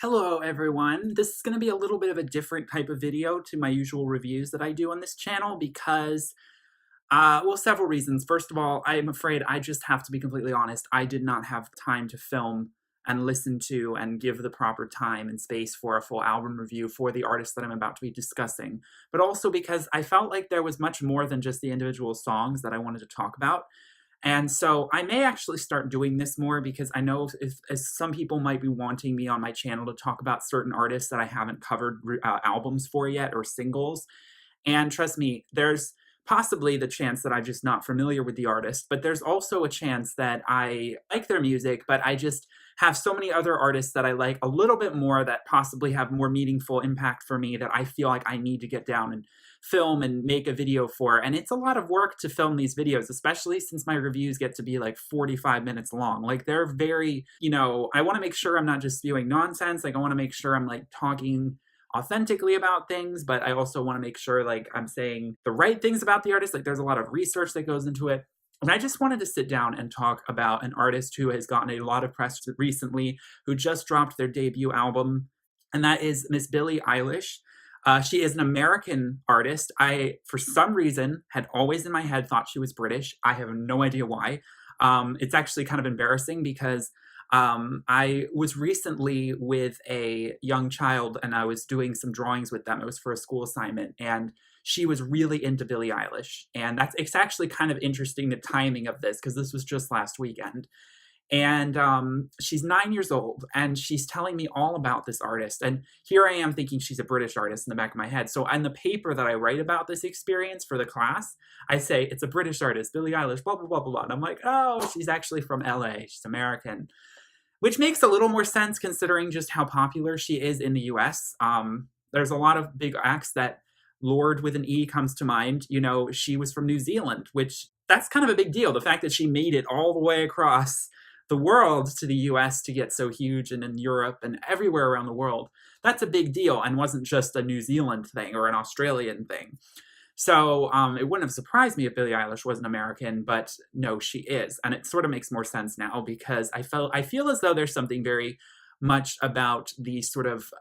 Hello, everyone. This is going to be a little bit of a different type of video to my usual reviews that I do on this channel because, well, several reasons. First of all, I'm afraid I just have to be completely honest. I did not have time to film and listen to and give the proper time and space for a full album review for the artist that I'm about to be discussing, but also because I felt like there was much more than just the individual songs that I wanted to talk about. And so I may actually start doing this more because I know if as some people might be wanting me on my channel to talk about certain artists that I haven't covered albums for yet or singles. And trust me, there's possibly the chance that I'm just not familiar with the artist, but there's also a chance that I like their music, but I just have so many other artists that I like a little bit more that possibly have more meaningful impact for me that I feel like I need to get down and film and make a video for. And it's a lot of work to film these videos, especially since my reviews get to be like 45 minutes long. Like they're very, I want to make sure I'm not just spewing nonsense. Like I want to make sure I'm like talking authentically about things, but I also want to make sure like I'm saying the right things about the artist. Like there's a lot of research that goes into it. And I just wanted to sit down and talk about an artist who has gotten a lot of press recently, who just dropped their debut album, and that is Miss Billie Eilish. She is an American artist. I, for some reason, had always in my head thought she was British. I have no idea why. It's actually kind of embarrassing because I was recently with a young child and I was doing some drawings with them. It was for a school assignment, and she was really into Billie Eilish. And it's actually kind of interesting the timing of this because this was just last weekend. And she's 9 years old, and she's telling me all about this artist. And here I am thinking she's a British artist in the back of my head. So on the paper that I write about this experience for the class, I say, it's a British artist, Billie Eilish, blah, blah, blah, blah, blah. And I'm like, oh, she's actually from LA. She's American, which makes a little more sense considering just how popular she is in the US. There's a lot of big acts that Lord with an E comes to mind. She was from New Zealand, which that's kind of a big deal. The fact that she made it all the way across the world to the US to get so huge, and in Europe and everywhere around the world, that's a big deal and wasn't just a New Zealand thing or an Australian thing. So it wouldn't have surprised me if Billie Eilish was an American, but no, she is. And it sort of makes more sense now because I feel as though there's something very much about the sort of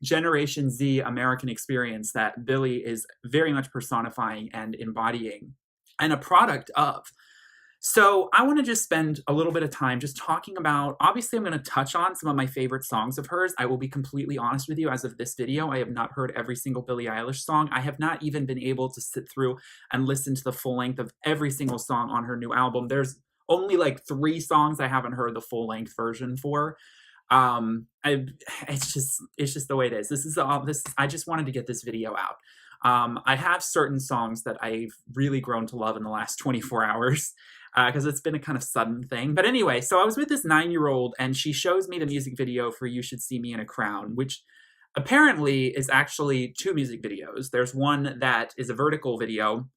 Generation Z American experience that Billie is very much personifying and embodying and a product of. So I want to just spend a little bit of time just talking about, obviously I'm going to touch on some of my favorite songs of hers. I will be completely honest with you, as of this video, I have not heard every single Billie Eilish song. I have not even been able to sit through and listen to the full length of every single song on her new album. There's only like 3 songs I haven't heard the full length version for. It's just the way it is. I just wanted to get this video out. I have certain songs that I've really grown to love in the last 24 hours. Because it's been a kind of sudden thing. But anyway, so I was with this 9-year-old, and she shows me the music video for You Should See Me in a Crown, which apparently is actually 2 music videos. There's one that is a vertical video,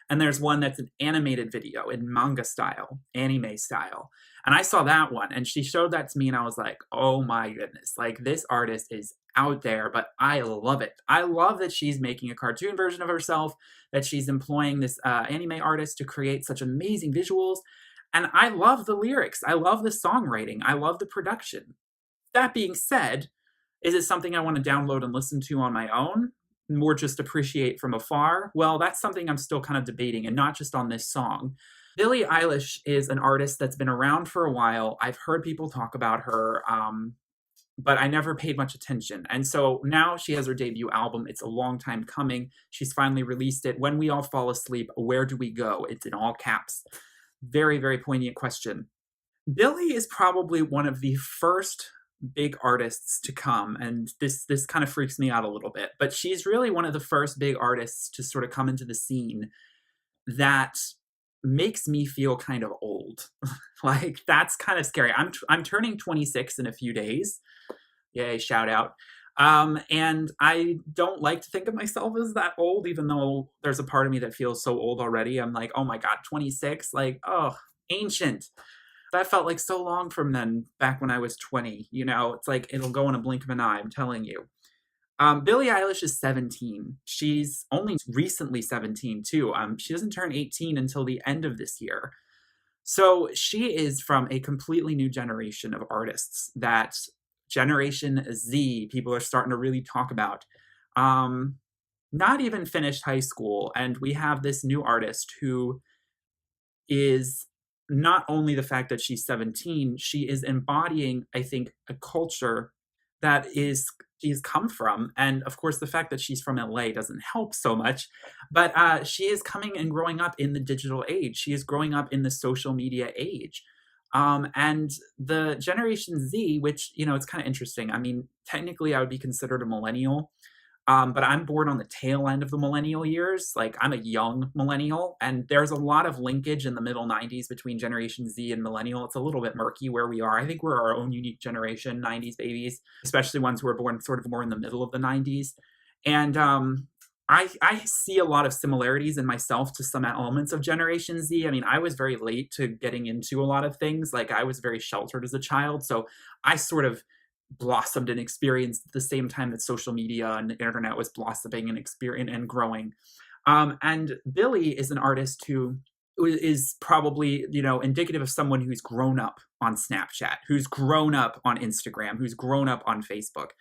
and there's one that's an animated video in manga style, anime style. And I saw that one, and she showed that to me, and I was like, oh my goodness, like this artist is out there, but I love it. I love that she's making a cartoon version of herself, that she's employing this anime artist to create such amazing visuals. And I love the lyrics. I love the songwriting. I love the production. That being said, is it something I want to download and listen to on my own, or just appreciate from afar? Well, that's something I'm still kind of debating, and not just on this song. Billie Eilish is an artist that's been around for a while. I've heard people talk about her, but I never paid much attention. And so now she has her debut album. It's a long time coming. She's finally released it. When We All Fall Asleep, Where Do We Go? It's in all caps. Very, very poignant question. Billie is probably one of the first big artists to come, and this kind of freaks me out a little bit, but she's really one of the first big artists to sort of come into the scene that makes me feel kind of old. Like that's kind of scary. I'm turning 26 in a few days. Yay, shout out. And I don't like to think of myself as that old, even though there's a part of me that feels so old already. I'm like, oh my God, 26, like, oh, ancient. That felt like so long from then, back when I was 20. It's like it'll go in a blink of an eye, I'm telling you. Billie Eilish is 17. She's only recently 17 too. She doesn't turn 18 until the end of this year. So she is from a completely new generation of artists that Generation Z, people are starting to really talk about. Um, Not even finished high school, and we have this new artist who is not only the fact that she's 17, she is embodying, I think, a culture that is she's come from. And of course, the fact that she's from LA doesn't help so much. But she is coming and growing up in the digital age. She is growing up in the social media age. And the Generation Z, which, it's kind of interesting. I mean, technically, I would be considered a millennial, but I'm born on the tail end of the millennial years. Like, I'm a young millennial, and there's a lot of linkage in the middle 90s between Generation Z and millennial. It's a little bit murky where we are. I think we're our own unique generation, 90s babies, especially ones who were born sort of more in the middle of the 90s. And I see a lot of similarities in myself to some elements of Generation Z. I mean, I was very late to getting into a lot of things. Like, I was very sheltered as a child. So I sort of blossomed and experienced at the same time that social media and the internet was blossoming and growing. And Billie is an artist who is probably, indicative of someone who's grown up on Snapchat, who's grown up on Instagram, who's grown up on Facebook.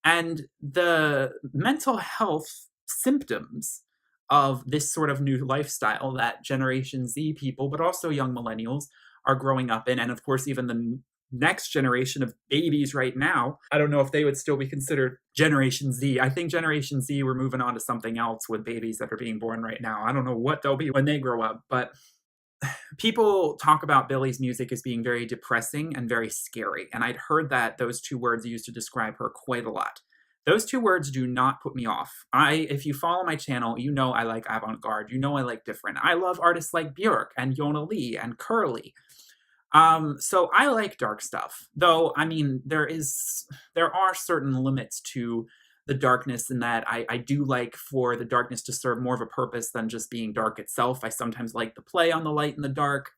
And the mental health symptoms of this sort of new lifestyle that Generation Z people, but also young millennials, are growing up in, and of course, even the next generation of babies right now, I don't know if they would still be considered Generation Z. I think Generation Z, we're moving on to something else with babies that are being born right now. I don't know what they'll be when they grow up, but people talk about Billie's music as being very depressing and very scary. And I'd heard that those two words used to describe her quite a lot. Those two words do not put me off. If you follow my channel, you know I like avant-garde. You know I like different. I love artists like Björk and Yona Lee and Curly. So I like dark stuff, though. I mean, there are certain limits to the darkness in that I do like for the darkness to serve more of a purpose than just being dark itself. I sometimes like the play on the light and the dark.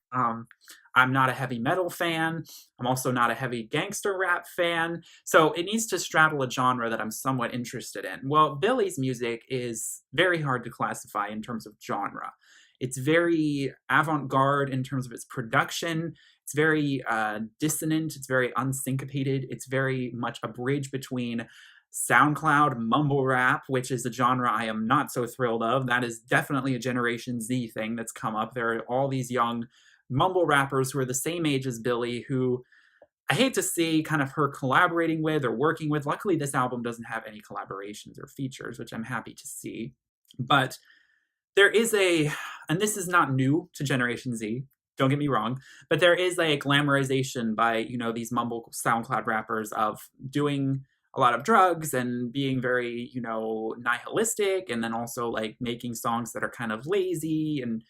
I'm not a heavy metal fan. I'm also not a heavy gangster rap fan. So it needs to straddle a genre that I'm somewhat interested in. Well, Billie's music is very hard to classify in terms of genre. It's very avant-garde in terms of its production. It's very dissonant. It's very unsyncopated. It's very much a bridge between SoundCloud mumble rap, which is a genre I am not so thrilled of. That is definitely a Generation Z thing that's come up. There are all these young mumble rappers who are the same age as Billie, who I hate to see kind of her collaborating with or working with. Luckily, this album doesn't have any collaborations or features, which I'm happy to see. But there is and this is not new to Generation Z, don't get me wrong, but there is a glamorization by, these mumble SoundCloud rappers of doing a lot of drugs and being very, nihilistic, and then also like making songs that are kind of lazy, and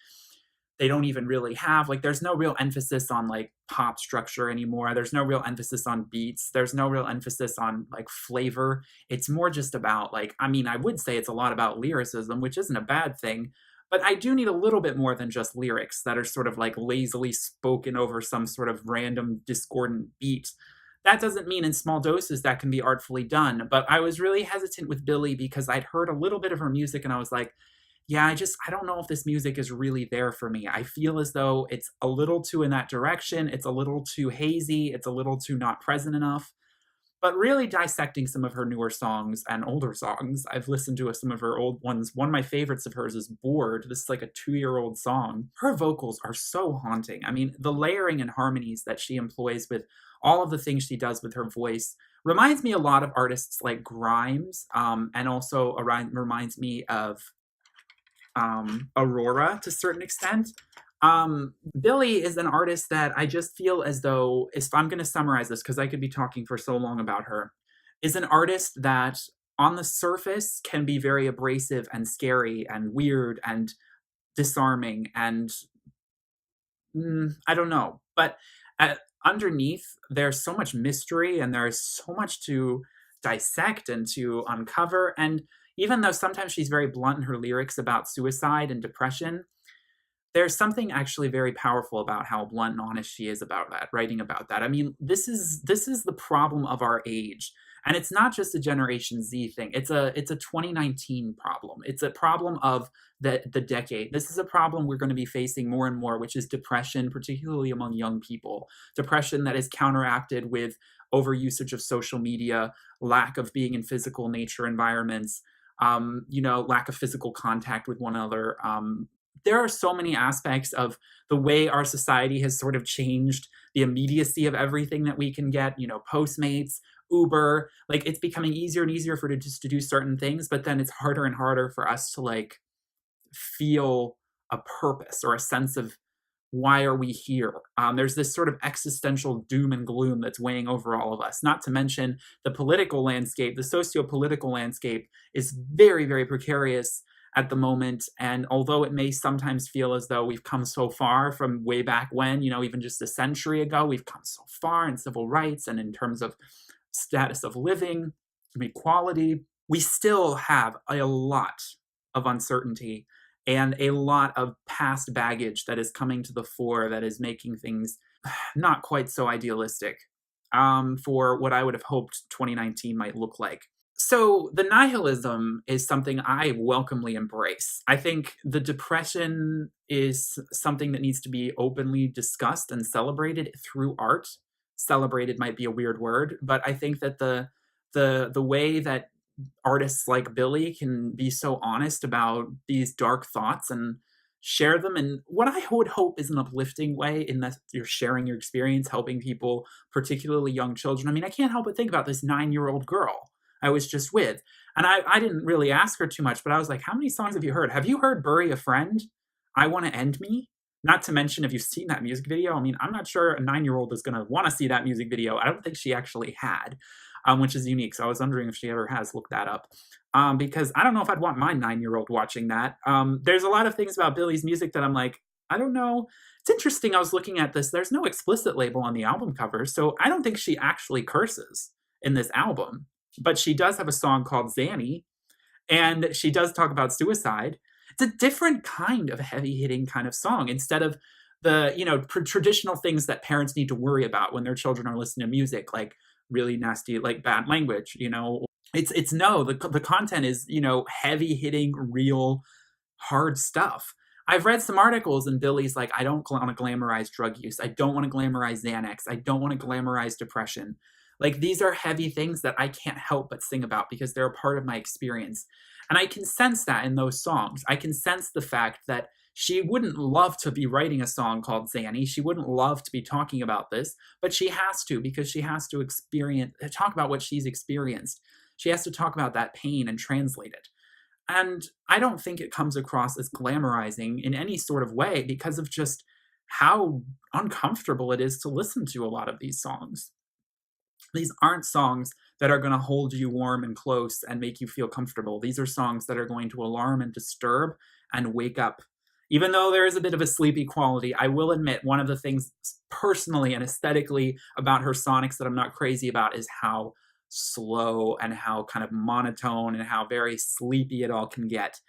they don't even really have, like, there's no real emphasis on like pop structure anymore. There's no real emphasis on beats. There's no real emphasis on like flavor. It's more just about like, I mean, I would say it's a lot about lyricism, which isn't a bad thing, but I do need a little bit more than just lyrics that are sort of like lazily spoken over some sort of random discordant beat. That doesn't mean in small doses that can be artfully done, but I was really hesitant with Billie because I'd heard a little bit of her music and I was like, yeah, I don't know if this music is really there for me. I feel as though it's a little too in that direction. It's a little too hazy. It's a little too not present enough. But really dissecting some of her newer songs and older songs, I've listened to some of her old ones. One of my favorites of hers is Bored. This is like a 2-year-old song. Her vocals are so haunting. I mean, the layering and harmonies that she employs with all of the things she does with her voice reminds me a lot of artists like Grimes, and also reminds me of Aurora to a certain extent. Billie is an artist that I just feel as though, if I'm going to summarize this, because I could be talking for so long about her, is an artist that on the surface can be very abrasive and scary and weird and disarming and I don't know. But underneath, there's so much mystery and there's so much to dissect and to uncover. And even though sometimes she's very blunt in her lyrics about suicide and depression, there's something actually very powerful about how blunt and honest she is about that, writing about that. I mean, this is the problem of our age. And it's not just a Generation Z thing. It's a 2019 problem. It's a problem of the decade. This is a problem we're going to be facing more and more, which is depression, particularly among young people. Depression that is counteracted with over usage of social media, lack of being in physical nature environments, lack of physical contact with one another. There are so many aspects of the way our society has sort of changed the immediacy of everything that we can get, Postmates, Uber, like it's becoming easier and easier for to just to do certain things, but then it's harder and harder for us to like feel a purpose or a sense of why are we here? There's this sort of existential doom and gloom that's weighing over all of us. Not to mention the political landscape, the socio-political landscape is very, very precarious at the moment. And although it may sometimes feel as though we've come so far from way back when, even just a century ago, we've come so far in civil rights and in terms of status of living, equality, we still have a lot of uncertainty and a lot of past baggage that is coming to the fore that is making things not quite so idealistic for what I would have hoped 2019 might look like. So the nihilism is something I welcomely embrace. I think the depression is something that needs to be openly discussed and celebrated through art. Celebrated might be a weird word, but I think that the way that artists like Billie can be so honest about these dark thoughts and share them in what I would hope is an uplifting way, in that you're sharing your experience, helping people, particularly young children. I mean, I can't help but think about this 9-year-old girl I was just with. And I didn't really ask her too much, but I was like, how many songs have you heard? Have you heard Bury a Friend? I Want to End Me? Not to mention, if you've seen that music video, I mean, I'm not sure a 9-year-old is going to want to see that music video. I don't think she actually had, which is unique. So I was wondering if she ever has looked that up, because I don't know if I'd want my 9-year-old watching that. There's a lot of things about Billie's music that I'm like, I don't know. It's interesting. I was looking at this. There's no explicit label on the album cover, so I don't think she actually curses in this album. But she does have a song called Zanny, and she does talk about suicide. It's a different kind of heavy-hitting kind of song, instead of the, traditional things that parents need to worry about when their children are listening to music, like really nasty, like bad language, It's no, the content is, heavy-hitting, real, hard stuff. I've read some articles and Billie's like, I don't want to glamorize drug use. I don't want to glamorize Xanax. I don't want to glamorize depression. Like, these are heavy things that I can't help but sing about because they're a part of my experience. And I can sense that in those songs. I can sense the fact that she wouldn't love to be writing a song called Zanny. She wouldn't love to be talking about this, but she has to, because she has to talk about what she's experienced. She has to talk about that pain and translate it. And I don't think it comes across as glamorizing in any sort of way because of just how uncomfortable it is to listen to a lot of these songs. These aren't songs that are going to hold you warm and close and make you feel comfortable. These are songs that are going to alarm and disturb and wake up. Even though there is a bit of a sleepy quality, I will admit one of the things personally and aesthetically about her sonics that I'm not crazy about is how slow and how kind of monotone and how very sleepy it all can get.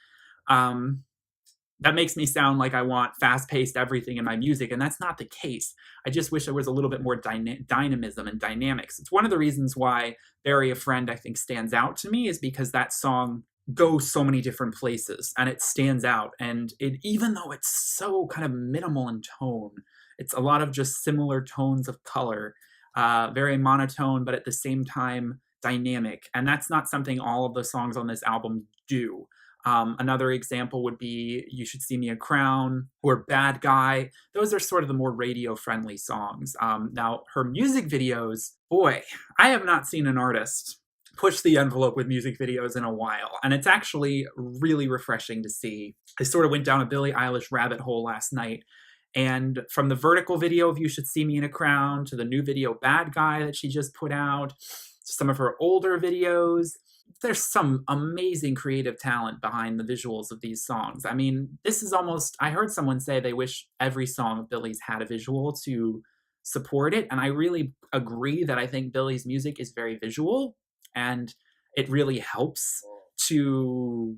That makes me sound like I want fast-paced everything in my music, and that's not the case. I just wish there was a little bit more dynamism and dynamics. It's one of the reasons why Bury a Friend, I think, stands out to me, is because that song goes so many different places, and it stands out. And even though it's so kind of minimal in tone, it's a lot of just similar tones of color, very monotone, but at the same time dynamic. And that's not something all of the songs on this album do. Another example would be You Should See Me a Crown or Bad Guy. Those are sort of the more radio-friendly songs. Now, her music videos, boy, I have not seen an artist push the envelope with music videos in a while. And it's actually really refreshing to see. I sort of went down a Billie Eilish rabbit hole last night. And from the vertical video of You Should See Me in a Crown to the new video Bad Guy that she just put out, to some of her older videos, there's some amazing creative talent behind the visuals of these songs. I mean, this is almost, I heard someone say they wish every song of Billie's had a visual to support it. And I really agree that I think Billie's music is very visual, and it really helps to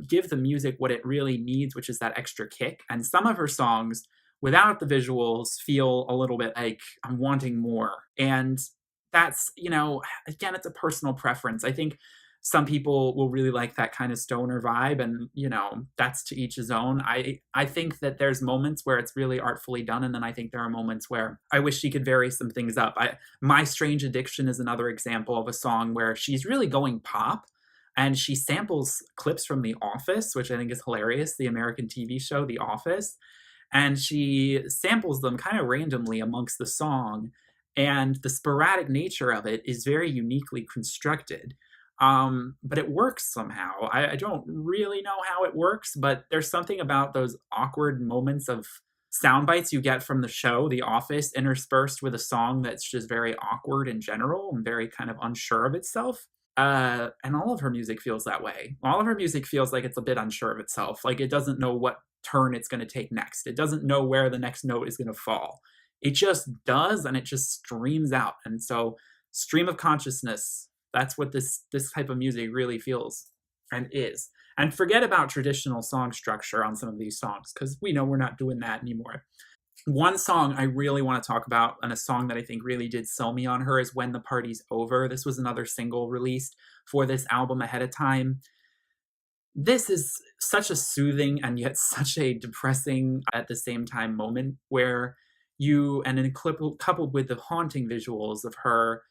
give the music what it really needs, which is that extra kick. And some of her songs, without the visuals, feel a little bit like I'm wanting more. And that's, again, it's a personal preference. I think Some people will really like that kind of stoner vibe, and that's to each his own. I think that there's moments where it's really artfully done, and then I think there are moments where I wish she could vary some things up. My Strange Addiction is another example of a song where she's really going pop, and she samples clips from The Office, which I think is hilarious, the American TV show The Office, and she samples them kind of randomly amongst the song, and the sporadic nature of it is very uniquely constructed. But it works somehow. I don't really know how it works, but there's something about those awkward moments of sound bites you get from the show The Office interspersed with a song that's just very awkward in general and very kind of unsure of itself. And all of her music feels that way. All of her music feels like it's a bit unsure of itself. Like it doesn't know what turn it's going to take next. It doesn't know where the next note is going to fall. It just does, and it just streams out. And so, stream of consciousness, that's what this type of music really feels and is. And forget about traditional song structure on some of these songs, because we know we're not doing that anymore. One song I really want to talk about, and a song that I think really did sell me on her, is When the Party's Over. This was another single released for this album ahead of time. This is such a soothing and yet such a depressing at the same time moment where and then coupled with the haunting visuals of her,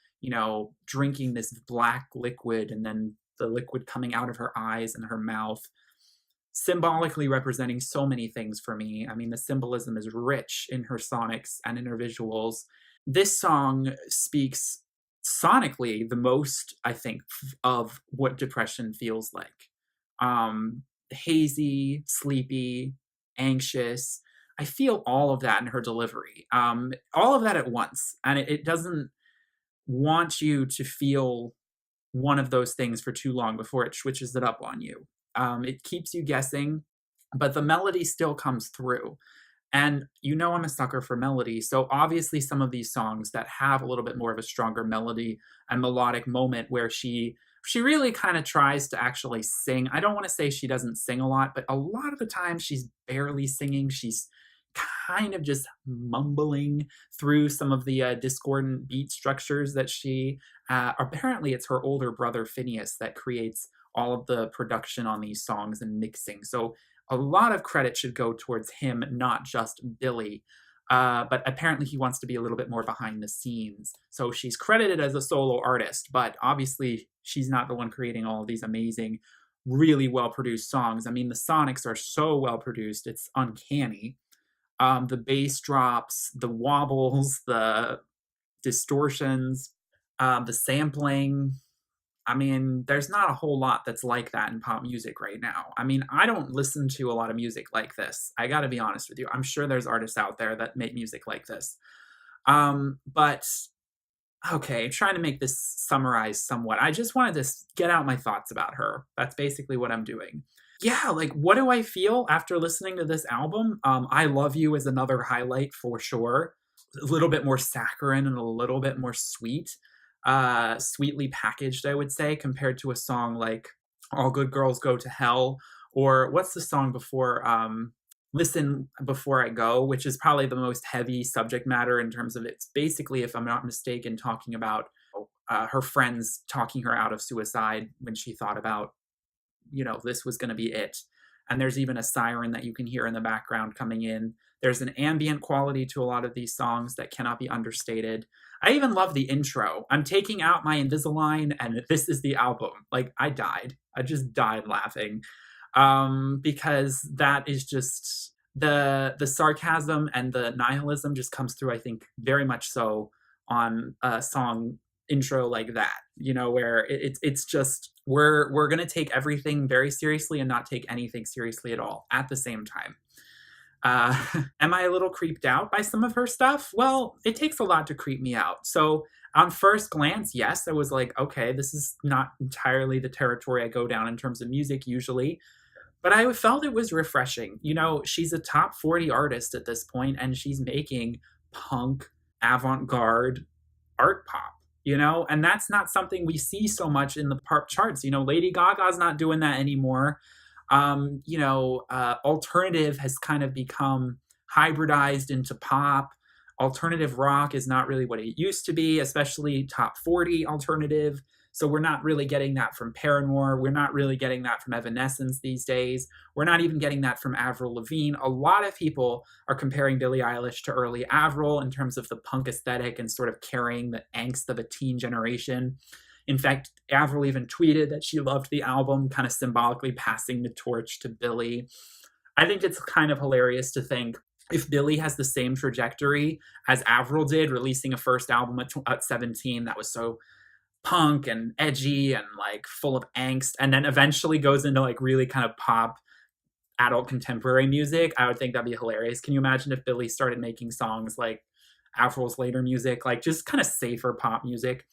drinking this black liquid and then the liquid coming out of her eyes and her mouth, symbolically representing so many things for me. I mean, the symbolism is rich in her sonics and in her visuals. This song speaks sonically the most, I think, of what depression feels like. Hazy, sleepy, anxious. I feel all of that in her delivery. All of that at once. And it doesn't want you to feel one of those things for too long before it switches it up on you. It keeps you guessing, but the melody still comes through. And I'm a sucker for melody. So obviously some of these songs that have a little bit more of a stronger melody and melodic moment where she really kind of tries to actually sing. I don't want to say she doesn't sing a lot, but a lot of the time she's barely singing. She's kind of just mumbling through some of the discordant beat structures that apparently it's her older brother Phineas that creates all of the production on these songs and mixing. So a lot of credit should go towards him, not just Billie. But apparently he wants to be a little bit more behind the scenes. So she's credited as a solo artist, but obviously she's not the one creating all of these amazing, really well-produced songs. I mean, the sonics are so well-produced, it's uncanny. The bass drops, the wobbles, the distortions, the sampling. I mean, there's not a whole lot that's like that in pop music right now. I mean, I don't listen to a lot of music like this. I got to be honest with you. I'm sure there's artists out there that make music like this. But okay, trying to make this summarize somewhat. I just wanted to get out my thoughts about her. That's basically what I'm doing. Yeah, like what do I feel after listening to this album? I Love You is another highlight for sure. A little bit more saccharine and a little bit more sweet. Sweetly packaged, I would say, compared to a song like All Good Girls Go to Hell, or what's the song before Listen Before I Go, which is probably the most heavy subject matter in terms of it's basically, if I'm not mistaken, talking about her friends talking her out of suicide when she thought about, this was going to be it. And there's even a siren that you can hear in the background coming in. There's an ambient quality to a lot of these songs that cannot be understated. I even love the intro. I'm taking out my Invisalign, and this is the album. Like, I died. I just died laughing. Because that is just the sarcasm and the nihilism just comes through, I think, very much so on a song intro like that, where it's just we're gonna take everything very seriously and not take anything seriously at all at the same time. Am I a little creeped out by some of her stuff? Well, it takes a lot to creep me out. So on first glance, yes, I was like, okay, this is not entirely the territory I go down in terms of music usually, but I felt it was refreshing. She's a top 40 artist at this point, and she's making punk, avant-garde art pop. And that's not something we see so much in the pop charts. Lady Gaga's not doing that anymore. Alternative has kind of become hybridized into pop. Alternative rock is not really what it used to be, especially top 40 alternative. So we're not really getting that from Paramore. We're not really getting that from Evanescence these days. We're not even getting that from Avril Lavigne. A lot of people are comparing Billie Eilish to early Avril in terms of the punk aesthetic and sort of carrying the angst of a teen generation. In fact, Avril even tweeted that she loved the album, kind of symbolically passing the torch to Billie. I think it's kind of hilarious to think if Billie has the same trajectory as Avril did, releasing a first album at 17 that was so punk and edgy and like full of angst, and then eventually goes into like really kind of pop adult contemporary music, I would think that'd be hilarious. Can you imagine if Billie started making songs like Avril's later music, like just kind of safer pop music?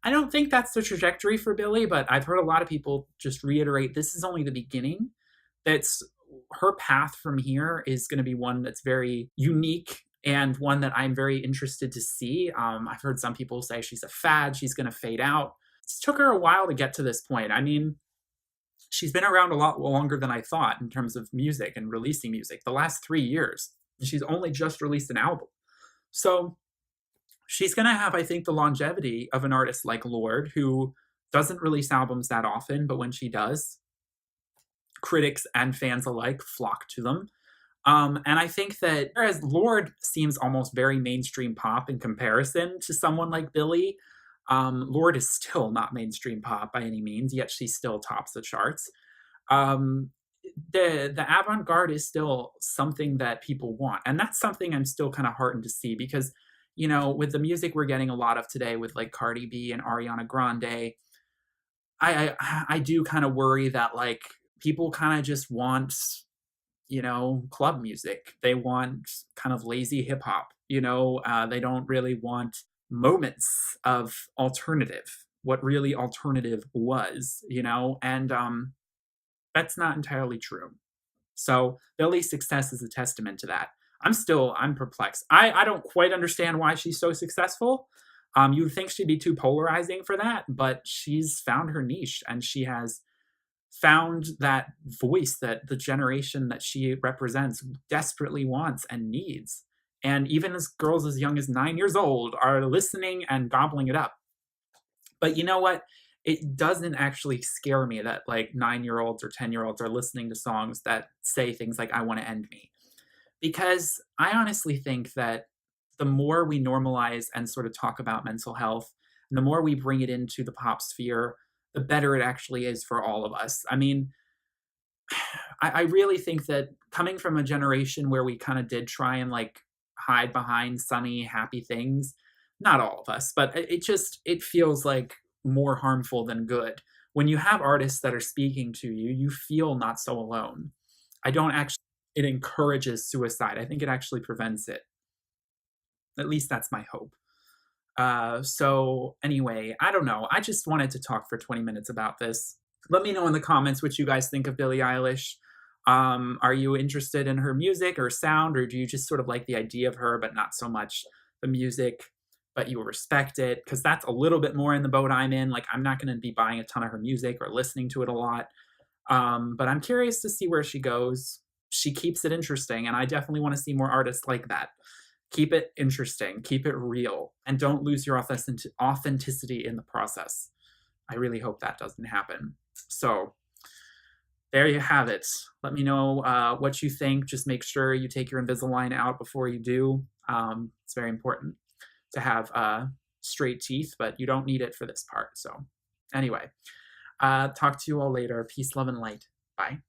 I don't think that's the trajectory for Billie, but I've heard a lot of people just reiterate this is only the beginning. That's her path from here is going to be one that's very unique and one that I'm very interested to see. I've heard some people say she's a fad, she's going to fade out. It took her a while to get to this point. I mean, she's been around a lot longer than I thought in terms of music and releasing music. The last 3 years, she's only just released an album. So she's going to have, I think, the longevity of an artist like Lorde, who doesn't release albums that often, but when she does, critics and fans alike flock to them. And I think that whereas Lorde seems almost very mainstream pop in comparison to someone like Billie, Lorde is still not mainstream pop by any means, yet she still tops the charts. Um, the avant-garde is still something that people want, and that's something I'm still kind of heartened to see because, you know, with the music we're getting a lot of today with like Cardi B and Ariana Grande, I do kind of worry that like people kind of just want, you know, club music. They want kind of lazy hip hop. You know, they don't really want moments of alternative. What really alternative was, you know, and that's not entirely true. So Billie's success is a testament to that. I'm perplexed. I don't quite understand why she's so successful. You would think she'd be too polarizing for that, but she's found her niche and she has found that voice that the generation that she represents desperately wants and needs. And even as girls as young as 9 years old are listening and gobbling it up. But you know what? It doesn't actually scare me that like 9-year-olds or 10-year-olds are listening to songs that say things like, I want to end me. Because I honestly think that the more we normalize and sort of talk about mental health, and the more we bring it into the pop sphere, the better it actually is for all of us. I mean, I really think that coming from a generation where we kind of did try and like hide behind sunny, happy things, not all of us, but it feels like more harmful than good. When you have artists that are speaking to you, you feel not so alone. I don't actually, it encourages suicide. I think it actually prevents it. At least that's my hope. So anyway, I don't know. I just wanted to talk for 20 minutes about this. Let me know in the comments what you guys think of Billie Eilish. Are you interested in her music or sound, or do you just sort of like the idea of her, but not so much the music, but you respect it? Because that's a little bit more in the boat I'm in. Like, I'm not going to be buying a ton of her music or listening to it a lot. But I'm curious to see where she goes. She keeps it interesting, and I definitely want to see more artists like that. Keep it interesting, keep it real, and don't lose your authenticity in the process. I really hope that doesn't happen. So there you have it. Let me know what you think. Just make sure you take your Invisalign out before you do. It's very important to have straight teeth, but you don't need it for this part. So anyway, talk to you all later. Peace, love, and light. Bye.